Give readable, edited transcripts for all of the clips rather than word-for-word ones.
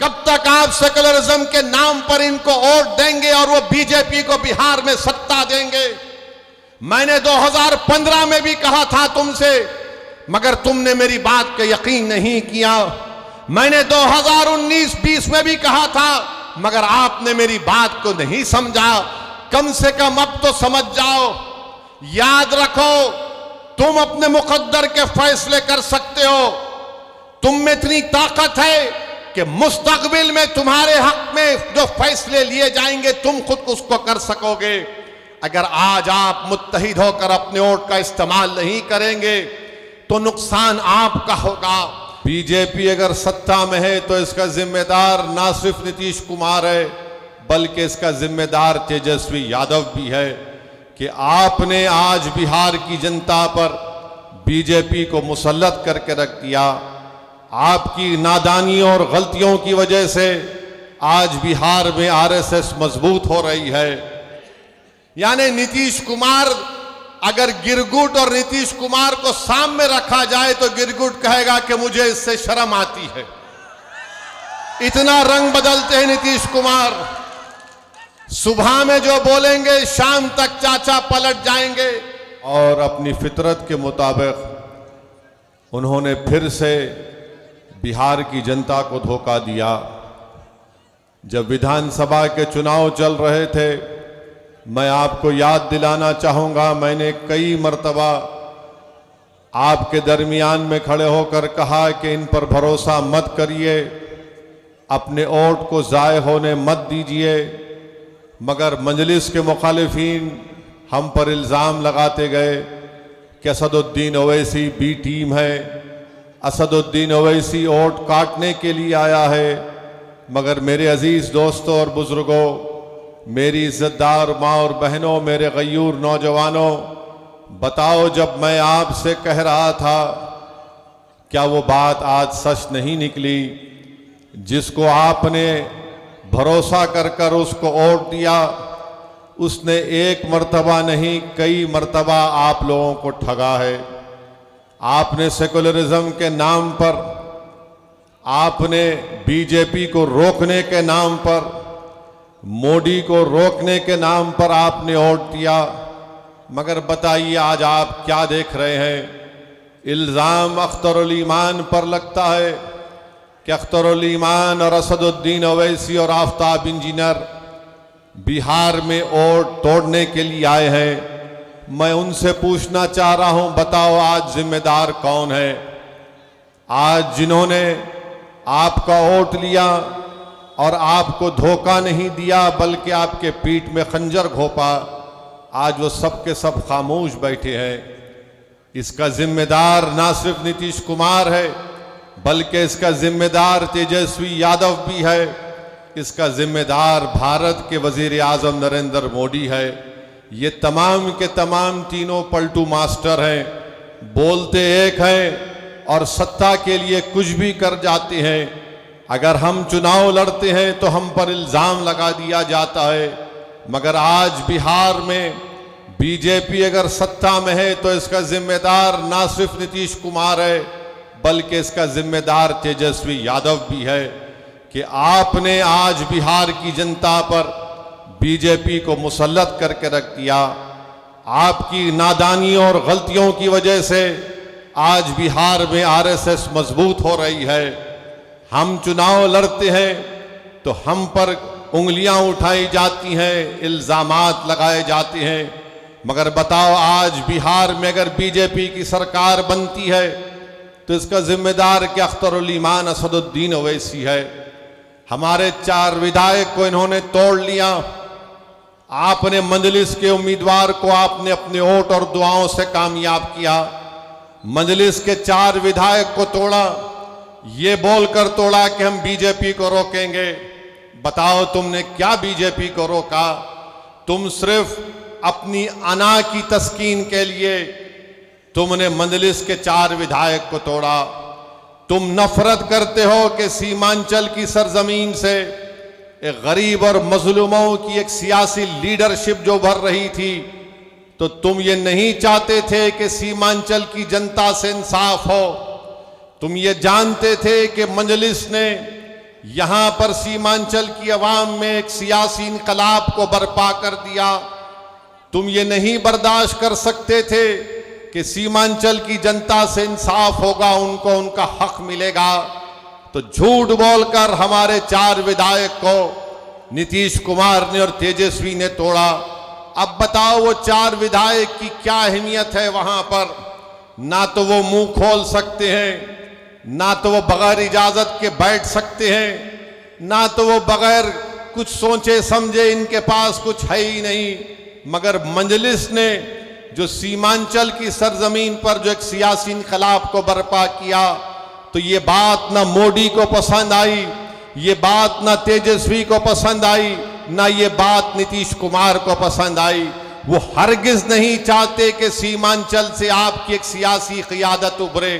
कब तक आप सेकुलरिज्म के नाम पर इनको वोट देंगे और वो बीजेपी को बिहार में सत्ता देंगे? मैंने 2015 में भी कहा था तुमसे, मगर तुमने मेरी बात का यकीन नहीं किया। मैंने 2019-20 में भी कहा था, मगर आपने मेरी बात को नहीं समझा। कम से कम अब तो समझ जाओ। याद रखो, तुम अपने मुकद्दर के फैसले कर सकते हो। तुम में इतनी ताकत है कि मुस्तकबिल में तुम्हारे हक में जो फैसले लिए जाएंगे तुम खुद उसको कर सकोगे। अगर आज आप मुत्तहिद होकर अपने वोट का इस्तेमाल नहीं करेंगे तो नुकसान आपका होगा। बीजेपी अगर सत्ता में है तो इसका जिम्मेदार ना सिर्फ नीतीश कुमार है, बल्कि इसका जिम्मेदार तेजस्वी यादव भी है कि आपने आज बिहार की जनता पर बीजेपी को मुसल्लत करके रख दिया। आपकी नादानी और गलतियों की वजह से आज बिहार में आरएसएस मजबूत हो रही है। यानी नीतीश कुमार, अगर गिरगुट और नीतीश कुमार को सामने रखा जाए तो गिरगुट कहेगा कि मुझे इससे शर्म आती है। इतना रंग बदलते हैं नीतीश कुमार। सुबह में जो बोलेंगे शाम तक चाचा पलट जाएंगे। और अपनी फितरत के मुताबिक उन्होंने फिर से बिहार की जनता को धोखा दिया। जब विधानसभा के चुनाव चल रहे थे, मैं आपको याद दिलाना चाहूँगा, मैंने कई मर्तबा आपके दरमियान में खड़े होकर कहा कि इन पर भरोसा मत करिए, अपने वोट को ज़ाय होने मत दीजिए। मगर मजलिस के मुखालिफिन हम पर इल्ज़ाम लगाते गए कि असदुद्दीन ओवैसी बी टीम है, असदुद्दीन ओवैसी वोट काटने के लिए आया है। मगर मेरे अजीज़ दोस्तों और बुज़ुर्गों, मेरी इज़्ज़तदार माँ और बहनों, मेरे गयूर नौजवानों, बताओ, जब मैं आपसे कह रहा था, क्या वो बात आज सच नहीं निकली? जिसको आपने भरोसा कर कर उसको वोट दिया, उसने एक मर्तबा नहीं कई मर्तबा आप लोगों को ठगा है। आपने सेकुलरिज्म के नाम पर, आपने बीजेपी को रोकने के नाम पर, मोदी को रोकने के नाम पर आपने वोट दिया। मगर बताइए आज आप क्या देख रहे हैं? इल्ज़ाम अख्तरुल ईमान पर लगता है कि अख्तरुल ईमान और असदुद्दीन ओवैसी और आफ्ताब इंजीनियर बिहार में वोट तोड़ने के लिए आए हैं। मैं उनसे पूछना चाह रहा हूं, बताओ आज जिम्मेदार कौन है? आज जिन्होंने आपका वोट लिया और आपको धोखा नहीं दिया बल्कि आपके पीठ में खंजर घोंपा, आज वो सब के सब खामोश बैठे हैं। इसका जिम्मेदार ना सिर्फ नीतीश कुमार है, बल्कि इसका जिम्मेदार तेजस्वी यादव भी है। इसका जिम्मेदार भारत के वजीर आजम नरेंद्र मोदी है। ये तमाम के तमाम तीनों पलटू मास्टर हैं, बोलते एक हैं और सत्ता के लिए कुछ भी कर जाते हैं। अगर हम चुनाव लड़ते हैं तो हम पर इल्ज़ाम लगा दिया जाता है। मगर आज बिहार में बीजेपी अगर सत्ता में है तो इसका जिम्मेदार ना सिर्फ नीतीश कुमार है, बल्कि इसका जिम्मेदार तेजस्वी यादव भी है कि आपने आज बिहार की जनता पर बीजेपी को मुसल्लत करके रख दिया। आपकी नादानी और गलतियों की वजह से आज बिहार में आरएसएस मजबूत हो रही है। हम चुनाव लड़ते हैं तो हम पर उंगलियां उठाई जाती हैं, इल्ज़ामात लगाए जाते हैं। मगर बताओ, आज बिहार में अगर बीजेपी की सरकार बनती है तो इसका जिम्मेदार क्या अख्तरुल ईमान असदुद्दीन ओवैसी है। हमारे 4 विधायक को इन्होंने तोड़ लिया। आपने मजलिस के उम्मीदवार को आपने अपने वोट और दुआओं से कामयाब किया। मजलिस के 4 विधायक को तोड़ा, ये बोलकर तोड़ा कि हम बीजेपी को रोकेंगे। बताओ, तुमने क्या बीजेपी को रोका? तुम सिर्फ अपनी अना की तस्कीन के लिए तुमने मजलिस के 4 विधायक को तोड़ा। तुम नफरत करते हो कि सीमांचल की सरजमीन से एक गरीब और मजलूमों की एक सियासी लीडरशिप जो भर रही थी, तो तुम ये नहीं चाहते थे कि सीमांचल की जनता से इंसाफ हो। तुम ये जानते थे कि मजलिस ने यहां पर सीमांचल की आवाम में एक सियासी इनकलाब को बर्पा कर दिया। तुम ये नहीं बर्दाश्त कर सकते थे कि सीमांचल की जनता से इंसाफ होगा, उनको उनका हक मिलेगा, तो झूठ बोलकर हमारे 4 विधायक को नीतीश कुमार ने और तेजस्वी ने तोड़ा। अब बताओ वो 4 विधायक की क्या अहमियत है वहां पर? ना तो वो मुंह खोल सकते हैं, ना तो वो बगैर इजाजत के बैठ सकते हैं, ना तो वो बगैर कुछ सोचे समझे, इनके पास कुछ है ही नहीं। मगर मजलिस ने जो सीमांचल की सरजमीन पर जो एक सियासी इनकलाब को बर्पा किया, तो ये बात ना मोदी को पसंद आई, ये बात ना तेजस्वी को पसंद आई, ना ये बात नीतीश कुमार को पसंद आई। वो हरगिज नहीं चाहते कि सीमांचल से आपकी एक सियासी क़ियादत उभरे।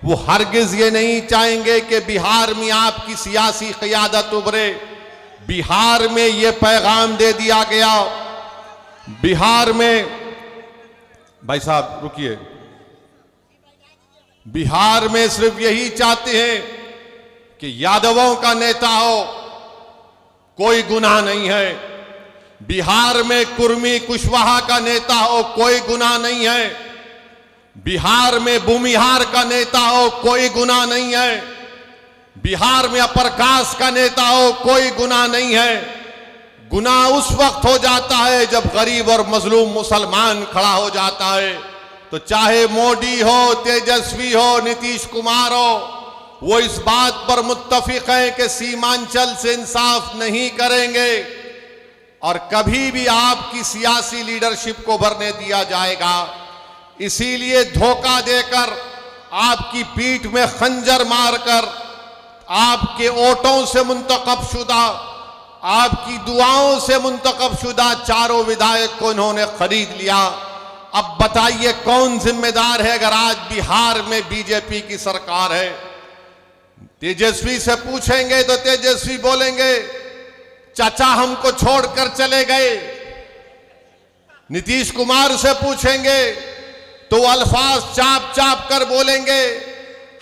वो हरगिज ये नहीं चाहेंगे कि बिहार में आपकी सियासी क़ियादत उभरे। बिहार में ये पैगाम दे दिया गया, बिहार में, भाई साहब रुकिए, बिहार में सिर्फ यही चाहते हैं कि यादवों का नेता हो, कोई गुनाह नहीं है। बिहार में कुर्मी कुशवाहा का नेता हो, कोई गुनाह नहीं है। बिहार में भूमिहार का नेता हो, कोई गुनाह नहीं है। बिहार में अपर कास्ट का नेता हो, कोई गुनाह नहीं है। गुनाह उस वक्त हो जाता है जब गरीब और मजलूम मुसलमान खड़ा हो जाता है। तो चाहे मोदी हो, तेजस्वी हो, नीतीश कुमार हो, वो इस बात पर मुत्तफिक हैं कि सीमांचल से इंसाफ नहीं करेंगे और कभी भी आपकी सियासी लीडरशिप को भरने दिया जाएगा। इसीलिए धोखा देकर, आपकी पीठ में खंजर मारकर, आपके वोटों से मुंतखब शुदा, आपकी दुआओं से मुंतखब शुदा 4 विधायक को इन्होंने खरीद लिया। अब बताइए कौन जिम्मेदार है अगर आज बिहार में बीजेपी की सरकार है? तेजस्वी से पूछेंगे तो तेजस्वी बोलेंगे चाचा हमको छोड़कर चले गए। नीतीश कुमार से पूछेंगे तो अल्फाज चाप चाप कर बोलेंगे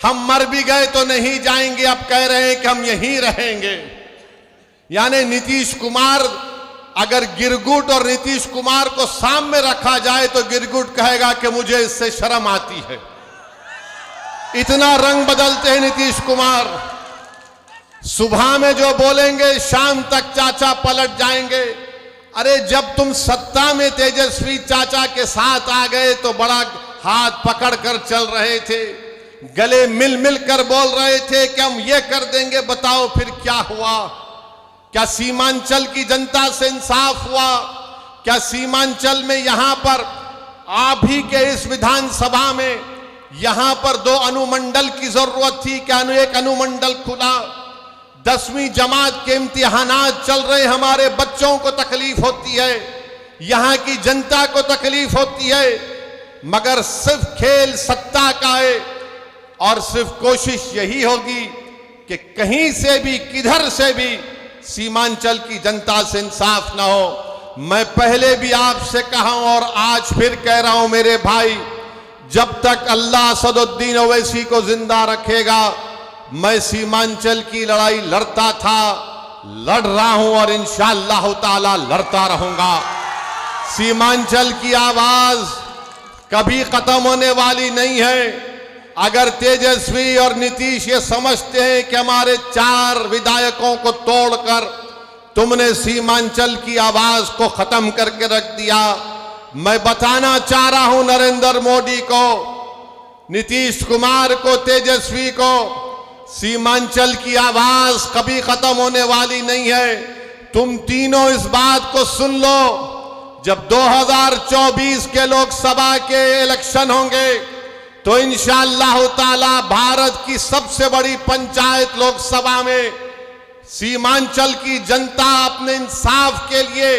हम मर भी गए तो नहीं जाएंगे, अब कह रहे हैं कि हम यहीं रहेंगे। यानी नीतीश कुमार, अगर गिरगुट और नीतीश कुमार को सामने रखा जाए तो गिरगुट कहेगा कि मुझे इससे शर्म आती है। इतना रंग बदलते हैं नीतीश कुमार। सुबह में जो बोलेंगे शाम तक चाचा पलट जाएंगे। अरे जब तुम सत्ता में तेजस्वी चाचा के साथ आ गए तो बड़ा हाथ पकड़ कर चल रहे थे, गले मिल मिल कर बोल रहे थे कि हम ये कर देंगे। बताओ फिर क्या हुआ? क्या सीमांचल की जनता से इंसाफ हुआ? क्या सीमांचल में यहां पर आप ही के इस विधानसभा में यहां पर 2 अनुमंडल की जरूरत थी? क्या एक अनुमंडल खुला? 10वीं जमात के इम्तिहानात चल रहे, हमारे बच्चों को तकलीफ होती है, यहां की जनता को तकलीफ होती है, मगर सिर्फ खेल सत्ता का है और सिर्फ कोशिश यही होगी कि कहीं से भी, किधर से भी सीमांचल की जनता से इंसाफ ना हो। मैं पहले भी आपसे कहा हूं और आज फिर कह रहा हूं मेरे भाई, जब तक अल्लाह असदुद्दीन ओवैसी को जिंदा रखेगा, मैं सीमांचल की लड़ाई लड़ता था, लड़ रहा हूं और इंशाअल्लाह ताला लड़ता रहूंगा। सीमांचल की आवाज कभी खत्म होने वाली नहीं है। अगर तेजस्वी और नीतीश ये समझते हैं कि हमारे 4 विधायकों को तोड़कर तुमने सीमांचल की आवाज को खत्म करके रख दिया, मैं बताना चाह रहा हूं नरेंद्र मोदी को, नीतीश कुमार को, तेजस्वी को, सीमांचल की आवाज कभी खत्म होने वाली नहीं है। तुम तीनों इस बात को सुन लो, जब 2024 के लोकसभा के इलेक्शन होंगे तो इंशाअल्लाह ताला भारत की सबसे बड़ी पंचायत लोकसभा में सीमांचल की जनता अपने इंसाफ के लिए,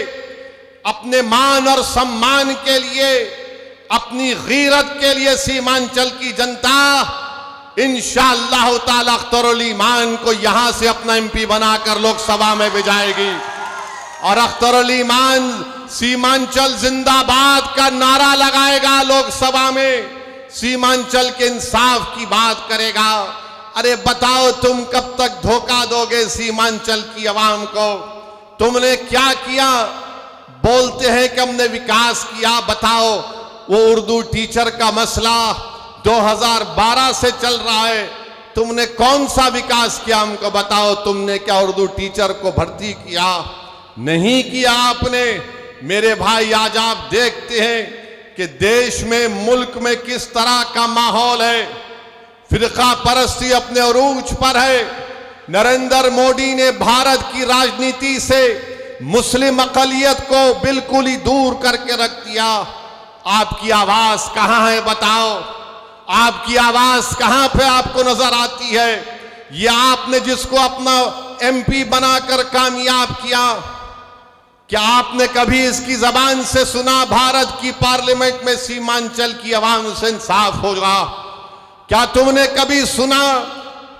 अपने मान और सम्मान के लिए, अपनी गीरत के लिए सीमांचल की जनता इंशाअल्लाह ताला अख्तरुल ईमान को यहां से अपना एमपी बनाकर लोकसभा में भेजाएगी और अख्तरुल ईमान सीमांचल जिंदाबाद का नारा लगाएगा, लोकसभा में सीमांचल के इंसाफ की बात करेगा। अरे बताओ तुम कब तक धोखा दोगे सीमांचल की आवाम को? तुमने क्या किया? बोलते हैं कि हमने विकास किया। बताओ, वो उर्दू टीचर का मसला 2012 से चल रहा है, तुमने कौन सा विकास किया? हमको बताओ, तुमने क्या उर्दू टीचर को भर्ती किया? नहीं किया आपने। मेरे भाई, आज आप देखते हैं कि देश में, मुल्क में किस तरह का माहौल है। फिरका परस्ती अपने उरूज पर है। नरेंद्र मोदी ने भारत की राजनीति से मुस्लिम अकलियत को बिल्कुल ही दूर करके रख दिया। आपकी आवाज कहां है? बताओ, आपकी आवाज कहां पे आपको नजर आती है? ये आपने जिसको अपना MP बनाकर कामयाब किया, क्या आपने कभी इसकी जबान से सुना भारत की पार्लियामेंट में सीमांचल की आवाम से इंसाफ होगा? क्या तुमने कभी सुना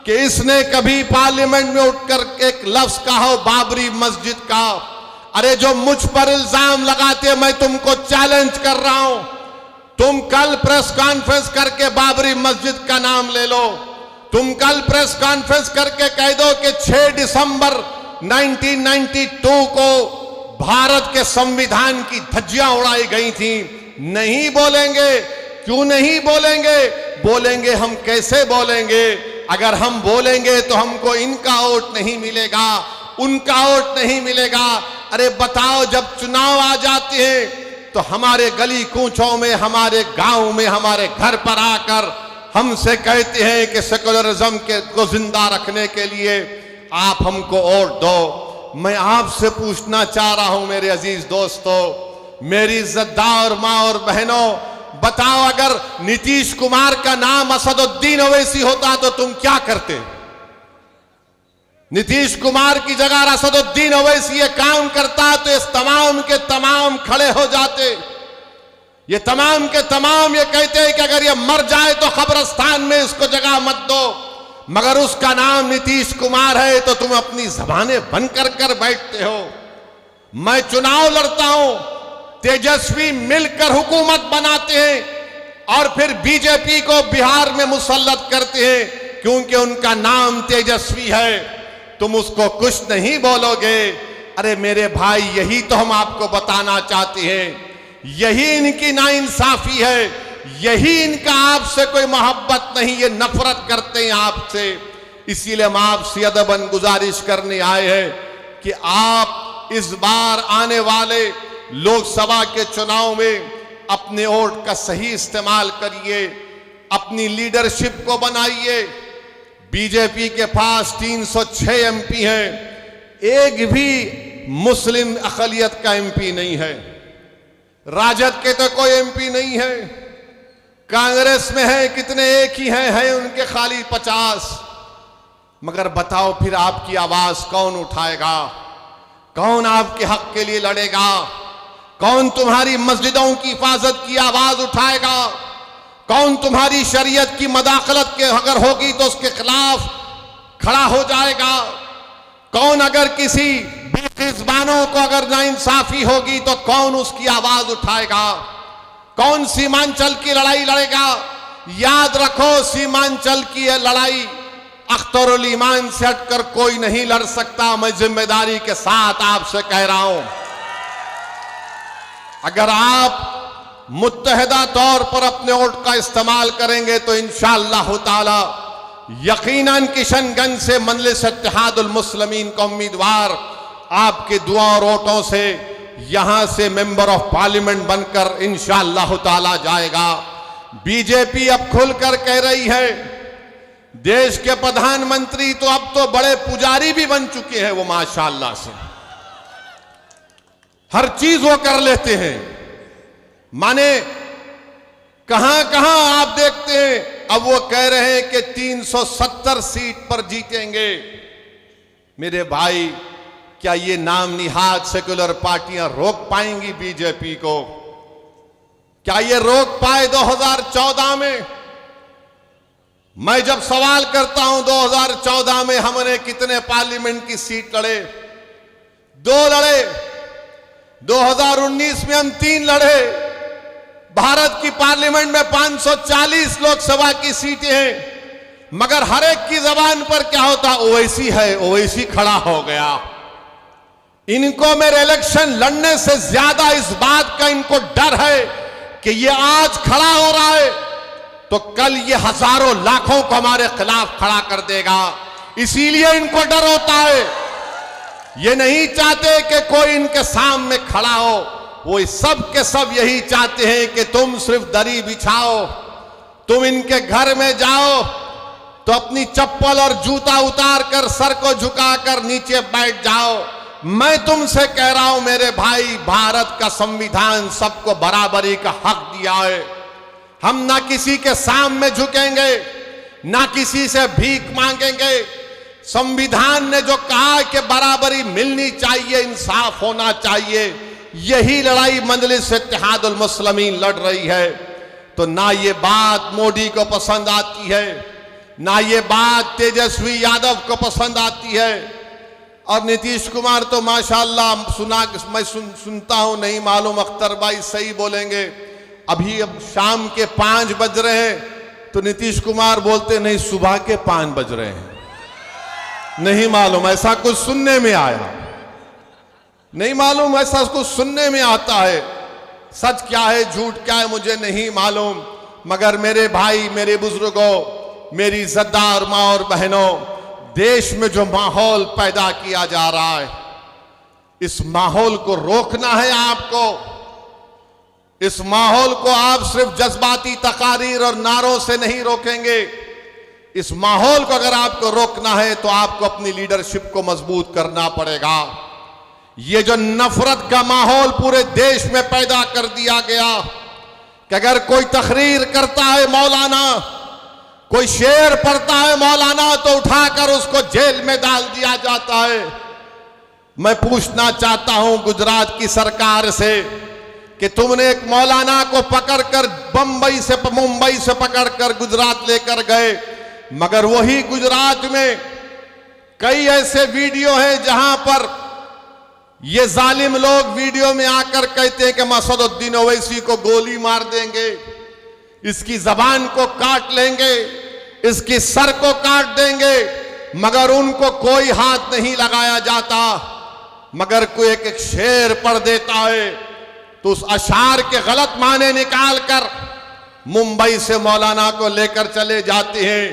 कि इसने कभी पार्लियामेंट में उठकर एक लफ्ज कहा हो बाबरी मस्जिद का? अरे जो मुझ पर इल्जाम लगाते, मैं तुमको चैलेंज कर रहा हूं, तुम कल प्रेस कॉन्फ्रेंस करके बाबरी मस्जिद का नाम ले लो। तुम कल प्रेस कॉन्फ्रेंस करके कह दो कि 6 दिसंबर 1992 को भारत के संविधान की धज्जियां उड़ाई गई थी। नहीं बोलेंगे। क्यों नहीं बोलेंगे? बोलेंगे हम कैसे बोलेंगे? अगर हम बोलेंगे तो हमको इनका वोट नहीं मिलेगा, उनका वोट नहीं मिलेगा। अरे बताओ, जब चुनाव आ जाते हैं तो हमारे गली कूचों में, हमारे गांव में, हमारे घर पर आकर हमसे कहते हैं कि सेकुलरिज्म को जिंदा रखने के लिए आप हमको वोट दो। मैं आपसे पूछना चाह रहा हूं मेरे अजीज दोस्तों, मेरी इज्जतदार माँ और बहनों, बताओ, अगर नीतीश कुमार का नाम असदुद्दीन ओवैसी होता तो तुम क्या करते? नीतीश कुमार की जगह असदुद्दीन ओवैसी ये काम करता तो इस तमाम के तमाम खड़े हो जाते। ये तमाम के तमाम ये कहते हैं कि अगर ये मर जाए तो कब्रिस्तान में इसको जगह मत दो। मगर उसका नाम नीतीश कुमार है तो तुम अपनी जबानें बंद कर बैठते हो। मैं चुनाव लड़ता हूं, तेजस्वी मिलकर हुकूमत बनाते हैं और फिर बीजेपी को बिहार में मुसल्लत करते हैं क्योंकि उनका नाम तेजस्वी है। तुम उसको कुछ नहीं बोलोगे। अरे मेरे भाई, यही तो हम आपको बताना चाहते हैं। यही इनकी नाइंसाफी है, यही इनका आपसे कोई मोहब्बत नहीं, ये नफरत करते हैं आपसे। इसीलिए हम आपसे अदबन गुजारिश करने आए हैं कि आप इस बार आने वाले लोकसभा के चुनाव में अपने वोट का सही इस्तेमाल करिए, अपनी लीडरशिप को बनाइए। बीजेपी के पास 306 MP हैं, एक भी मुस्लिम अकलियत का MP नहीं है। राजद के तो कोई MP नहीं है। कांग्रेस में है कितने? एक ही है उनके खाली 50। मगर बताओ, फिर आपकी आवाज कौन उठाएगा? कौन आपके हक के लिए लड़ेगा? कौन तुम्हारी मस्जिदों की हिफाजत की आवाज उठाएगा? कौन तुम्हारी शरीयत की मदाखलत के अगर होगी तो उसके खिलाफ खड़ा हो जाएगा? कौन अगर किसी बेज़बानों को अगर नाइंसाफी होगी तो कौन उसकी आवाज उठाएगा? कौन सीमांचल की लड़ाई लड़ेगा? याद रखो, सीमांचल की लड़ाई अख्तरुल ईमान से हटकर कोई नहीं लड़ सकता। मैं जिम्मेदारी के साथ आपसे कह रहा हूं, अगर आप मुत्तहिदा तौर पर अपने वोट का इस्तेमाल करेंगे तो इंशाअल्लाह ताला यकीनन किशनगंज से मजलिस इत्तेहादुल मुस्लिमीन का उम्मीदवार आपके दुआ और वोटों से यहां से मेंबर ऑफ पार्लियामेंट बनकर इंशाअल्लाह ताला जाएगा। बीजेपी अब खुलकर कह रही है, देश के प्रधानमंत्री तो अब तो बड़े पुजारी भी बन चुके हैं। वो माशाअल्लाह से हर चीज वो कर लेते हैं। माने कहां कहां आप देखते हैं, अब वो कह रहे हैं कि 370 सीट पर जीतेंगे। मेरे भाई, क्या ये नाम निहाद सेक्युलर पार्टियां रोक पाएंगी बीजेपी को? क्या ये रोक पाए 2014 में? मैं जब सवाल करता हूं 2014 में हमने कितने पार्लियामेंट की सीट लड़े? 2 लड़े। 2019 में हम 3 लड़े। भारत की पार्लियामेंट में 540 लोकसभा की सीटें हैं। मगर हर एक की जबान पर क्या होता, ओवैसी है, ओवैसी खड़ा हो गया। इनको मेरे इलेक्शन लड़ने से ज्यादा इस बात का इनको डर है कि ये आज खड़ा हो रहा है तो कल ये हजारों लाखों को हमारे खिलाफ खड़ा कर देगा, इसीलिए इनको डर होता है। ये नहीं चाहते कि कोई इनके सामने खड़ा हो, वो सब के सब यही चाहते हैं कि तुम सिर्फ दरी बिछाओ, तुम इनके घर में जाओ तो अपनी चप्पल और जूता उतार कर सर को झुकाकर नीचे बैठ जाओ। मैं तुमसे कह रहा हूं मेरे भाई, भारत का संविधान सबको बराबरी का हक दिया है। हम ना किसी के सामने झुकेंगे, ना किसी से भीख मांगेंगे। संविधान ने जो कहा कि बराबरी मिलनी चाहिए, इंसाफ होना चाहिए, यही लड़ाई मजलिस इत्तेहादुल मुस्लिमीन लड़ रही है। तो ना ये बात मोदी को पसंद आती है, ना ये बात तेजस्वी यादव को पसंद आती है। और नीतीश कुमार तो माशाल्लाह मैं सुनता हूं, नहीं मालूम अख्तर भाई सही बोलेंगे, अभी अब शाम के 5 बज रहे हैं तो नीतीश कुमार बोलते नहीं सुबह के 5 बज रहे हैं। नहीं मालूम, ऐसा कुछ सुनने में आया, नहीं मालूम, ऐसा कुछ सुनने में आता है। सच क्या है झूठ क्या है मुझे नहीं मालूम, मगर मेरे भाई, मेरे बुजुर्गों, मेरी इज्जतदार माँ और बहनों, देश में जो माहौल पैदा किया जा रहा है, इस माहौल को रोकना है आपको। इस माहौल को आप सिर्फ जज्बाती तकारीर और नारों से नहीं रोकेंगे। इस माहौल को अगर आपको रोकना है तो आपको अपनी लीडरशिप को मजबूत करना पड़ेगा। ये जो नफरत का माहौल पूरे देश में पैदा कर दिया गया कि अगर कोई तकरीर करता है मौलाना, कोई शेर पढ़ता है मौलाना, तो उठाकर उसको जेल में डाल दिया जाता है। मैं पूछना चाहता हूं गुजरात की सरकार से कि तुमने एक मौलाना को पकड़कर मुंबई से पकड़कर गुजरात लेकर गए, मगर वही गुजरात में कई ऐसे वीडियो हैं जहां पर ये जालिम लोग वीडियो में आकर कहते हैं कि मसदुद्दीन ओवैसी को गोली मार देंगे, इसकी जबान को काट लेंगे, इसकी सर को काट देंगे, मगर उनको कोई हाथ नहीं लगाया जाता। मगर कोई एक शेर पढ़ देता है तो उस अशार के गलत माने निकालकर मुंबई से मौलाना को लेकर चले जाते हैं।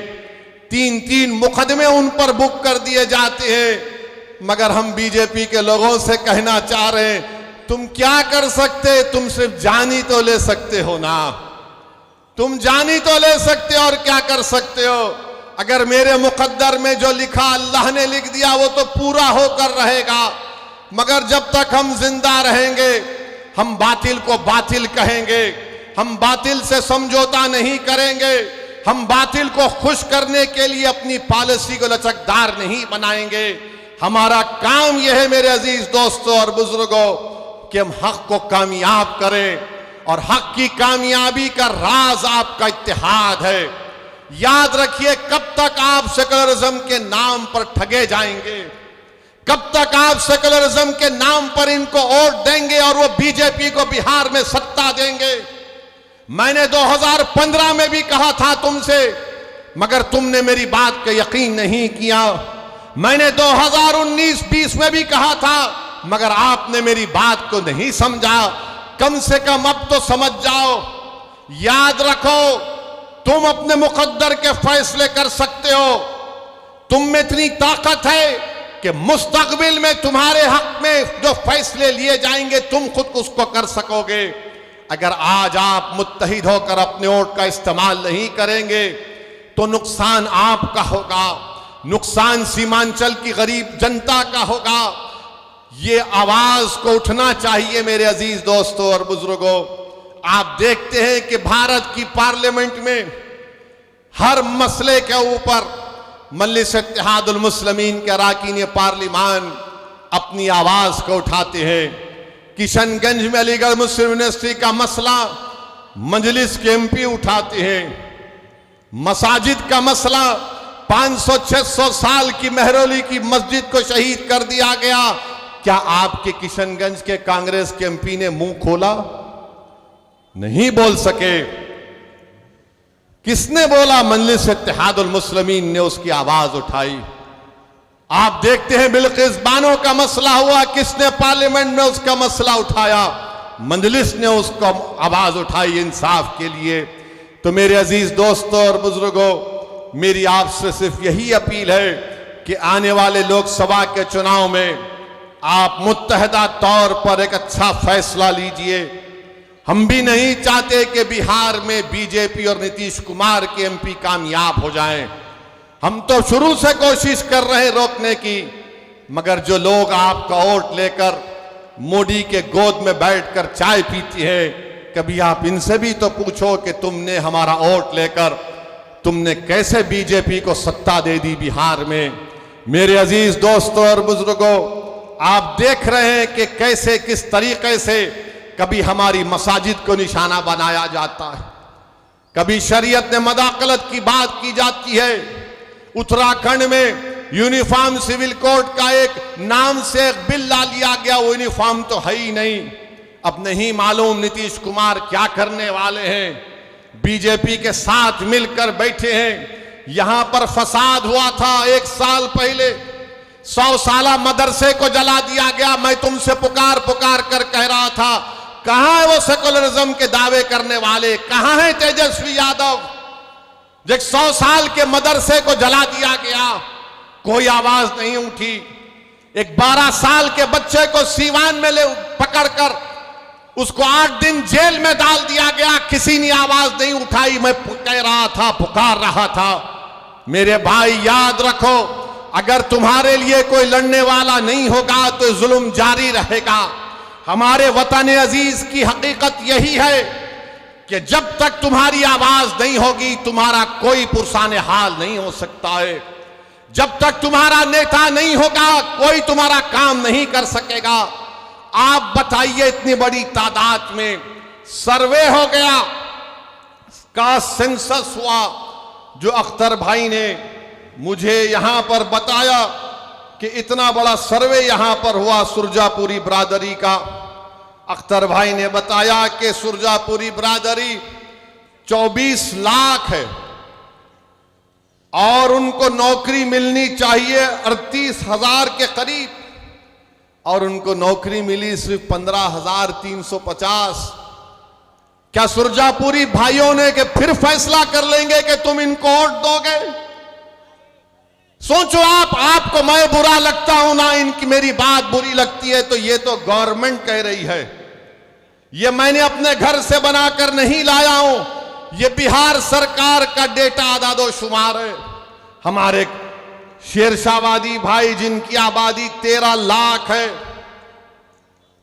3-3 मुकदमे उन पर बुक कर दिए जाते हैं। मगर हम बीजेपी के लोगों से कहना चाह रहे हैं, तुम क्या कर सकते, तुम सिर्फ जानी तो ले सकते हो ना, तुम जानी तो ले सकते हो और क्या कर सकते हो। अगर मेरे मुकद्दर में जो लिखा अल्लाह ने लिख दिया वो तो पूरा होकर रहेगा, मगर जब तक हम जिंदा रहेंगे हम बातिल को बातिल कहेंगे, हम बातिल से समझौता नहीं करेंगे, हम बातिल को खुश करने के लिए अपनी पॉलिसी को लचकदार नहीं बनाएंगे। हमारा काम यह है मेरे अजीज दोस्तों और बुजुर्गों कि हम हक को कामयाब करें, और हक की कामयाबी का राज आपका इत्तेहाद है। याद रखिए, कब तक आप सेकुलरिज्म के नाम पर ठगे जाएंगे, कब तक आप सेकुलरिज्म के नाम पर इनको वोट देंगे और वो बीजेपी को बिहार में सत्ता देंगे। मैंने 2015 में भी कहा था तुमसे, मगर तुमने मेरी बात का यकीन नहीं किया। मैंने 2019-20 में भी कहा था, मगर आपने मेरी बात को नहीं समझा। कम से कम अब तो समझ जाओ। याद रखो, तुम अपने मुकद्दर के फैसले कर सकते हो। तुम में इतनी ताकत है कि मुस्तकबिल में तुम्हारे हक में जो फैसले लिए जाएंगे तुम खुद उसको कर सकोगे। अगर आज आप मुत्तहिद होकर अपने वोट का इस्तेमाल नहीं करेंगे तो नुकसान आपका होगा, नुकसान सीमांचल की गरीब जनता का होगा। ये आवाज को उठना चाहिए मेरे अजीज दोस्तों और बुजुर्गों। आप देखते हैं कि भारत की पार्लियामेंट में हर मसले के ऊपर मजलिस इत्तेहादुल मुस्लिमीन के अरकान पार्लिमान अपनी आवाज को उठाते हैं। किशनगंज में अलीगढ़ मुस्लिम यूनिवर्सिटी का मसला मजलिस के एमपी उठाते हैं। मसाजिद का मसला 500-600 साल की मेहरौली की मस्जिद को शहीद कर दिया गया। क्या आपके किशनगंज के कांग्रेस के एमपी ने मुंह खोला? नहीं बोल सके। किसने बोला? मजलिस इत्तेहादुल मुस्लिमीन ने उसकी आवाज उठाई। आप देखते हैं बिल्किस बानो का मसला हुआ, किसने पार्लियामेंट में उसका मसला उठाया? मजलिस ने उसको आवाज उठाई इंसाफ के लिए। तो मेरे अजीज दोस्तों और बुजुर्गों, मेरी आपसे सिर्फ यही अपील है कि आने वाले लोकसभा के चुनाव में आप मुत्तहदा तौर पर एक अच्छा फैसला लीजिए। हम भी नहीं चाहते कि बिहार में बीजेपी और नीतीश कुमार के एमपी कामयाब हो जाएं। हम तो शुरू से कोशिश कर रहे हैं रोकने की, मगर जो लोग आपका वोट लेकर मोदी के गोद में बैठकर चाय पीती है, कभी आप इनसे भी तो पूछो कि तुमने हमारा वोट लेकर तुमने कैसे बीजेपी को सत्ता दे दी बिहार में। मेरे अजीज दोस्तों और बुजुर्गों, आप देख रहे हैं कि कैसे किस तरीके से कभी हमारी मसाजिद को निशाना बनाया जाता है, कभी शरीयत ने मदाखलत की बात की जाती है। उत्तराखंड में यूनिफॉर्म सिविल कोड का एक नाम से एक बिल ला लिया गया, वो यूनिफॉर्म तो है ही नहीं। अब नहीं मालूम नीतीश कुमार क्या करने वाले हैं। बीजेपी के साथ मिलकर बैठे हैं। यहां पर फसाद हुआ था 1 साल पहले, 100 साला मदरसे को जला दिया गया। मैं तुमसे पुकार पुकार कर कह रहा था, कहां है वो सेकुलरिज्म के दावे करने वाले, कहां है तेजस्वी यादव? जब 100 साल के मदरसे को जला दिया गया, कोई आवाज नहीं उठी। एक 12 साल के बच्चे को सीवान में ले पकड़कर उसको 8 दिन जेल में डाल दिया गया, किसी ने आवाज नहीं उठाई। मैं कह रहा था, पुकार रहा था, मेरे भाई याद रखो, अगर तुम्हारे लिए कोई लड़ने वाला नहीं होगा तो जुल्म जारी रहेगा। हमारे वतन अजीज की हकीकत यही है कि जब तक तुम्हारी आवाज नहीं होगी, तुम्हारा कोई पुरसाने हाल नहीं हो सकता है। जब तक तुम्हारा नेता नहीं होगा, कोई तुम्हारा काम नहीं कर सकेगा। आप बताइए, इतनी बड़ी तादाद में सर्वे हो गया, का सेंसस हुआ, जो अख्तर भाई ने मुझे यहां पर बताया कि इतना बड़ा सर्वे यहां पर हुआ सुरजापुरी बिरादरी का। अख्तर भाई ने बताया कि सुरजापुरी बिरादरी 24 लाख है और उनको नौकरी मिलनी चाहिए 38,000 के करीब, और उनको नौकरी मिली सिर्फ 15,350। क्या सुरजापुरी भाइयों ने कि फिर फैसला कर लेंगे कि तुम इनको वोट दोगे? सोचो आपको मैं बुरा लगता हूं ना, इनकी मेरी बात बुरी लगती है, तो ये तो गवर्नमेंट कह रही है। ये मैंने अपने घर से बनाकर नहीं लाया हूं, ये बिहार सरकार का डेटा आदादोशुमार है। हमारे शेरशाहवादी भाई जिनकी आबादी 13 लाख है,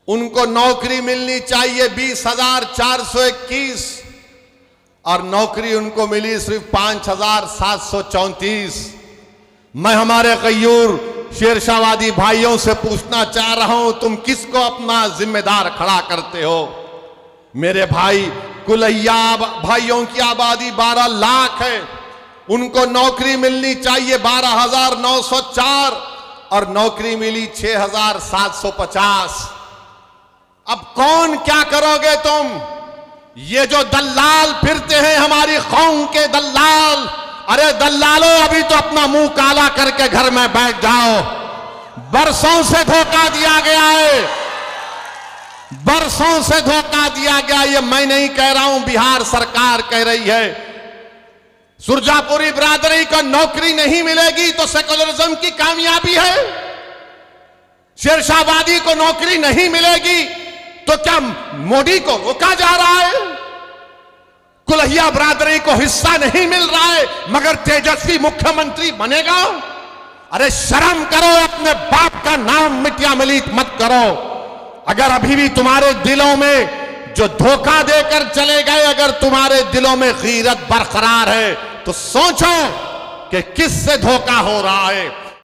उनको नौकरी मिलनी चाहिए 20,421 और नौकरी उनको मिली सिर्फ 5,734। मैं हमारे गयूर शेरशाहवादी भाइयों से पूछना चाह रहा हूं, तुम किसको अपना जिम्मेदार खड़ा करते हो? मेरे भाई, कुलैया भाइयों की आबादी 12 लाख है, उनको नौकरी मिलनी चाहिए 12,904 और नौकरी मिली 6,750। अब कौन क्या करोगे तुम? ये जो दल्लाल फिरते हैं, हमारी कौम के दल्लाल, अरे दल्लालों, अभी तो अपना मुंह काला करके घर में बैठ जाओ। बरसों से धोखा दिया गया है, बरसों से धोखा दिया गया। ये मैं नहीं कह रहा हूं, बिहार सरकार कह रही है। सुरजापुरी बिरादरी को नौकरी नहीं मिलेगी तो सेकुलरिज्म की कामयाबी है। शेरशाहवादी को नौकरी नहीं मिलेगी तो क्या मोदी को रोका जा रहा है? कुलैया बिरादरी को हिस्सा नहीं मिल रहा है मगर तेजस्वी मुख्यमंत्री बनेगा? अरे शर्म करो, अपने बाप का नाम मिट्या मिलीत मत करो। अगर अभी भी तुम्हारे दिलों में जो धोखा देकर चले गए, अगर तुम्हारे दिलों में गीरत बरकरार है तो सोचो कि किससे धोखा हो रहा है।